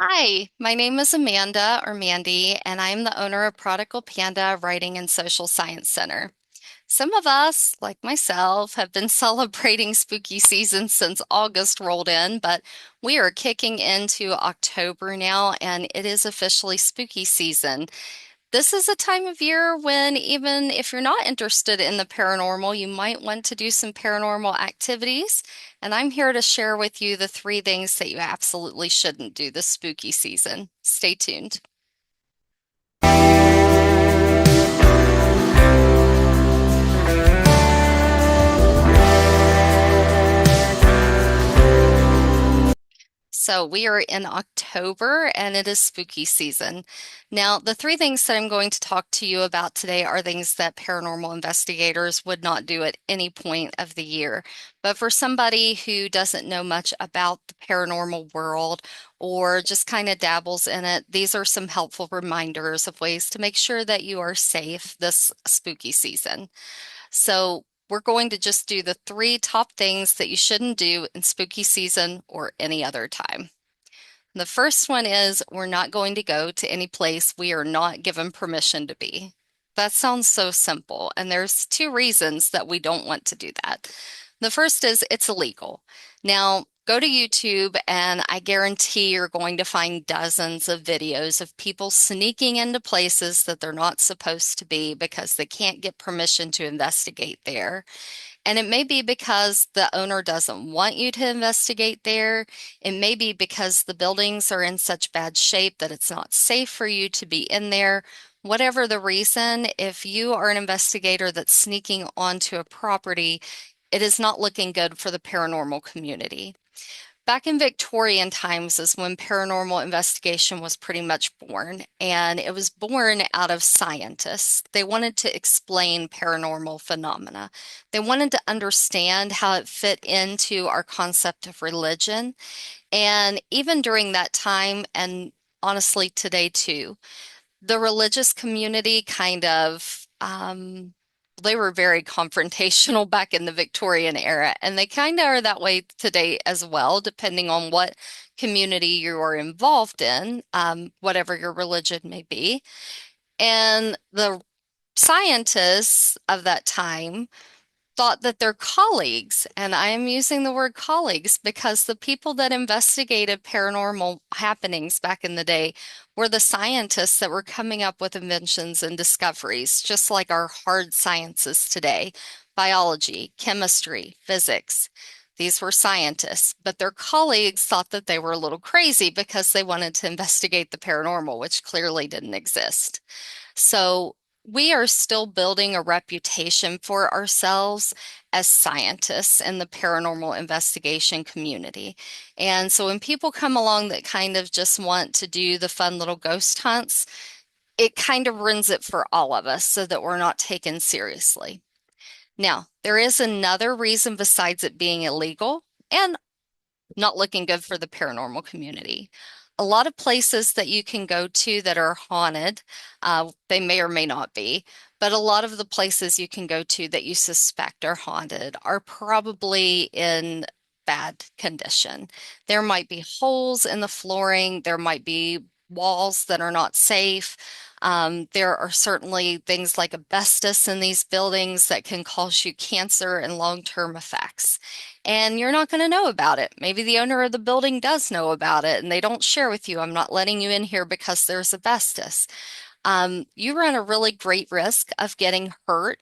Hi, my name is Amanda or Mandy, and I'm the owner of Prodigal Panda Writing and Social Science Center. Some of us, like myself, have been celebrating spooky season since August rolled in, but we are kicking into October now, and it is officially spooky season. This is a time of year when, even if you're not interested in the paranormal, you might want to do some paranormal activities. And I'm here to share with you the three things that you absolutely shouldn't do this spooky season. Stay tuned. So we are in October and it is spooky season. Now, the three things that I'm going to talk to you about today are things that paranormal investigators would not do at any point of the year. But for somebody who doesn't know much about the paranormal world or just kind of dabbles in it, these are some helpful reminders of ways to make sure that you are safe this spooky season. So we're going to just do the three top things that you shouldn't do in spooky season or any other time. The first one is we're not going to go to any place we are not given permission to be. That sounds so simple, and there's two reasons that we don't want to do that. The first is it's illegal. Now, go to YouTube, and I guarantee you're going to find dozens of videos of people sneaking into places that they're not supposed to be because they can't get permission to investigate there. And it may be because the owner doesn't want you to investigate there. It may be because the buildings are in such bad shape that it's not safe for you to be in there. Whatever the reason, if you are an investigator that's sneaking onto a property, it is not looking good for the paranormal community. Back in Victorian times is when paranormal investigation was pretty much born, and it was born out of scientists. They wanted to explain paranormal phenomena. They wanted to understand how it fit into our concept of religion. And even during that time, and honestly today too, the religious community they were very confrontational back in the Victorian era, and they kind of are that way today as well, depending on what community you are involved in, whatever your religion may be. And the scientists of that time thought that their colleagues, and I am using the word colleagues because the people that investigated paranormal happenings back in the day were the scientists that were coming up with inventions and discoveries, just like our hard sciences today, biology, chemistry, physics. These were scientists, but their colleagues thought that they were a little crazy because they wanted to investigate the paranormal, which clearly didn't exist. So we are still building a reputation for ourselves as scientists in the paranormal investigation community. And so when people come along that kind of just want to do the fun little ghost hunts, it kind of ruins it for all of us so that we're not taken seriously. Now, there is another reason besides it being illegal. And not looking good for the paranormal community. A lot of places that you can go to that are haunted, they may or may not be, but a lot of the places you can go to that you suspect are haunted are probably in bad condition. There might be holes in the flooring, there might be walls that are not safe. There are certainly things like asbestos in these buildings that can cause you cancer and long-term effects. And you're not going to know about it. Maybe the owner of the building does know about it and they don't share with you. I'm not letting you in here because there's asbestos. You run a really great risk of getting hurt,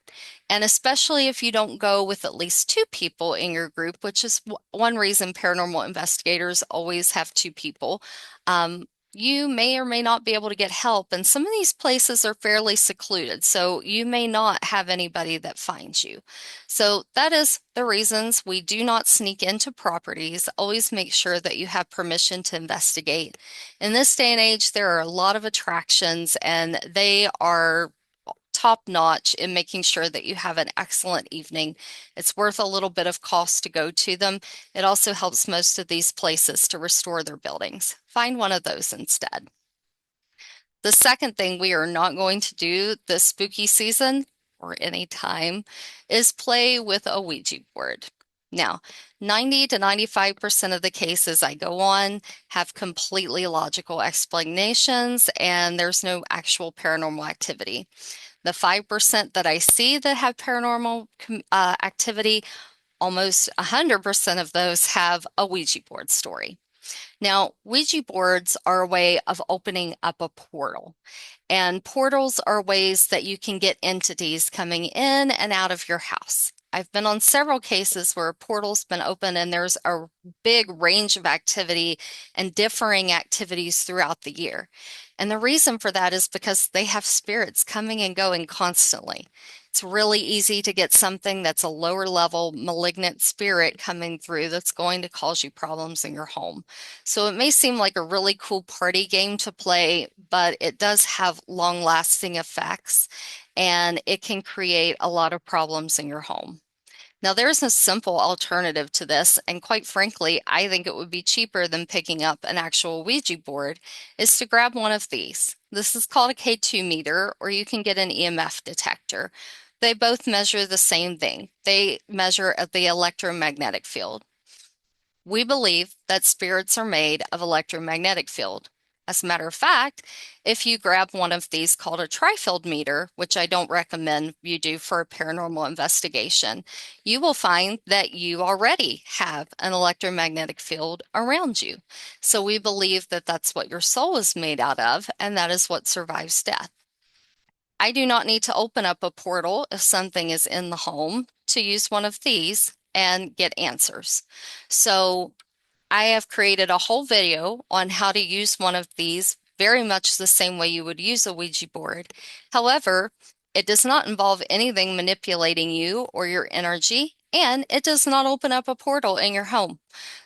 and especially if you don't go with at least two people in your group, which is one reason paranormal investigators always have two people. You may or may not be able to get help, and some of these places are fairly secluded, so you may not have anybody that finds you. So that is the reasons we do not sneak into properties. Always make sure that you have permission to investigate. In this day and age, there are a lot of attractions, and they are top notch in making sure that you have an excellent evening. It's worth a little bit of cost to go to them. It also helps most of these places to restore their buildings. Find one of those instead. The second thing we are not going to do this spooky season or any time is play with a Ouija board. Now, 90 to 95% of the cases I go on have completely logical explanations and there's no actual paranormal activity. The 5% that I see that have paranormal activity, almost 100% of those have a Ouija board story. Now, Ouija boards are a way of opening up a portal. And portals are ways that you can get entities coming in and out of your house. I've been on several cases where a portal's been open and there's a big range of activity and differing activities throughout the year. And the reason for that is because they have spirits coming and going constantly. It's really easy to get something that's a lower level malignant spirit coming through that's going to cause you problems in your home. So it may seem like a really cool party game to play, but it does have long-lasting effects and it can create a lot of problems in your home. Now, there's a simple alternative to this, and quite frankly, I think it would be cheaper than picking up an actual Ouija board, is to grab one of these. This is called a K2 meter, or you can get an EMF detector. They both measure the same thing. They measure the electromagnetic field. We believe that spirits are made of electromagnetic field. As a matter of fact, if you grab one of these called a trifield meter, which I don't recommend you do for a paranormal investigation, you will find that you already have an electromagnetic field around you. So we believe that that's what your soul is made out of, and that is what survives death. I do not need to open up a portal if something is in the home to use one of these and get answers. So I have created a whole video on how to use one of these very much the same way you would use a Ouija board. However, it does not involve anything manipulating you or your energy, and it does not open up a portal in your home.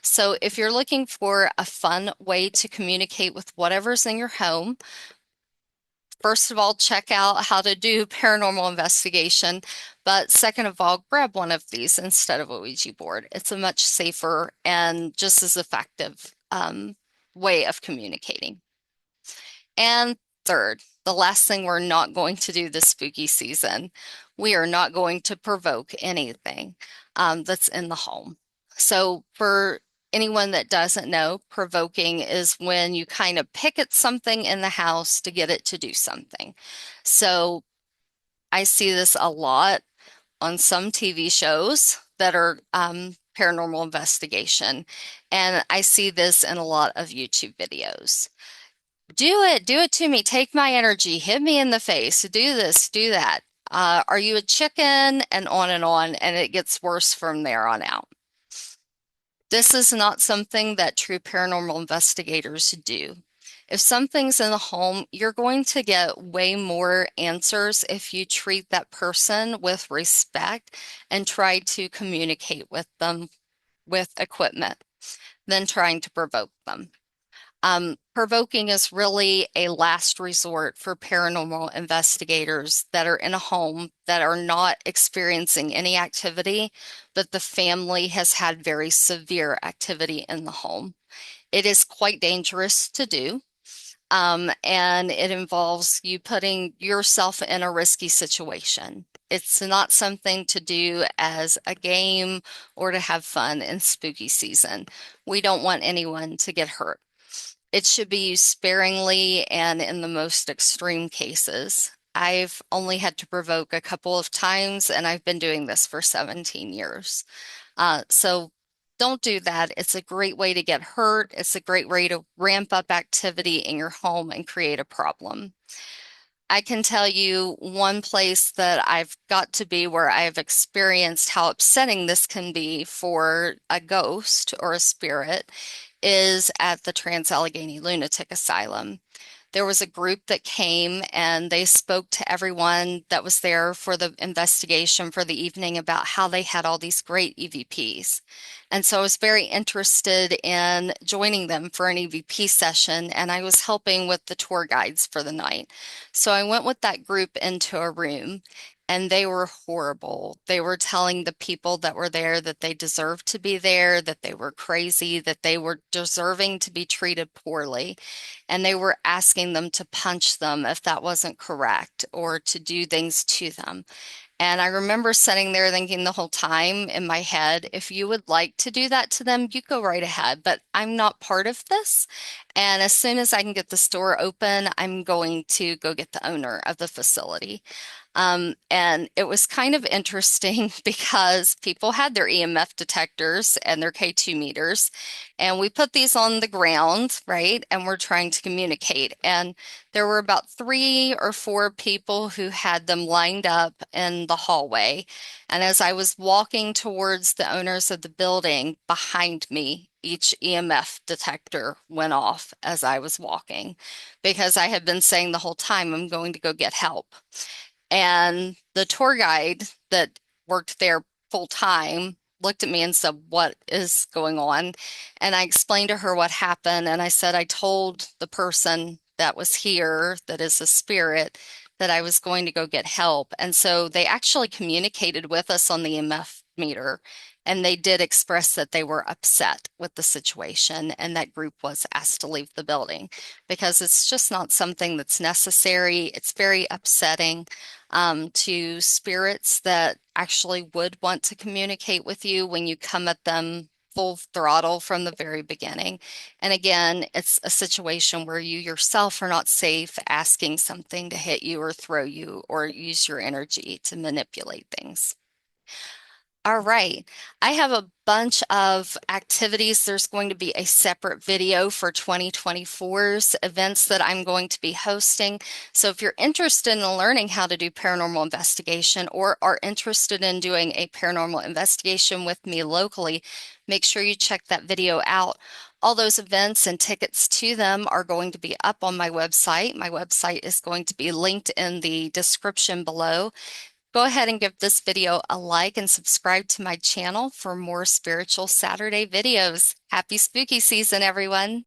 So if you're looking for a fun way to communicate with whatever's in your home, first of all, check out how to do paranormal investigation. But second of all, grab one of these instead of a Ouija board. It's a much safer and just as effective way of communicating. And third, the last thing we're not going to do this spooky season, we are not going to provoke anything that's in the home. So for anyone that doesn't know, provoking is when you kind of pick at something in the house to get it to do something. So I see this a lot on some TV shows that are paranormal investigation, and I see this in a lot of YouTube videos. Do it to me, take my energy, hit me in the face, do this, do that. Are you a chicken? And on, and it gets worse from there on out. This is not something that true paranormal investigators do. If something's in the home, you're going to get way more answers if you treat that person with respect and try to communicate with them with equipment than trying to provoke them. Provoking is really a last resort for paranormal investigators that are in a home that are not experiencing any activity, but the family has had very severe activity in the home. It is quite dangerous to do, and it involves you putting yourself in a risky situation. It's not something to do as a game or to have fun in spooky season. We don't want anyone to get hurt. It should be used sparingly and in the most extreme cases. I've only had to provoke a couple of times, and I've been doing this for 17 years. So don't do that. It's a great way to get hurt. It's a great way to ramp up activity in your home and create a problem. I can tell you one place that I've got to be where I've experienced how upsetting this can be for a ghost or a spirit is at the Trans-Allegheny Lunatic Asylum. There was a group that came and they spoke to everyone that was there for the investigation for the evening about how they had all these great EVPs. And so I was very interested in joining them for an EVP session, and I was helping with the tour guides for the night. So I went with that group into a room, and they were horrible. They were telling the people that were there that they deserved to be there, that they were crazy, that they were deserving to be treated poorly. And they were asking them to punch them if that wasn't correct or to do things to them. And I remember sitting there thinking the whole time in my head, if you would like to do that to them, you go right ahead, but I'm not part of this. And as soon as I can get the store open, I'm going to go get the owner of the facility. And it was kind of interesting because people had their EMF detectors and their K2 meters, and we put these on the ground, right? And we're trying to communicate. And there were about 3 or 4 people who had them lined up in the hallway. And as I was walking towards the owners of the building behind me, each EMF detector went off as I was walking because I had been saying the whole time, I'm going to go get help. And the tour guide that worked there full time looked at me and said, "What is going on?" And I explained to her what happened. And I said, I told the person that was here, that is a spirit, that I was going to go get help. And so they actually communicated with us on the EMF meter. And they did express that they were upset with the situation. And that group was asked to leave the building because it's just not something that's necessary. It's very upsetting to spirits that actually would want to communicate with you when you come at them full throttle from the very beginning. And again, it's a situation where you yourself are not safe asking something to hit you or throw you or use your energy to manipulate things. All right. I have a bunch of activities. There's going to be a separate video for 2024's events that I'm going to be hosting. So if you're interested in learning how to do paranormal investigation or are interested in doing a paranormal investigation with me locally, make sure you check that video out. All those events and tickets to them are going to be up on my website. My website is going to be linked in the description below. Go ahead and give this video a like and subscribe to my channel for more Spiritual Saturday videos. Happy spooky season, everyone.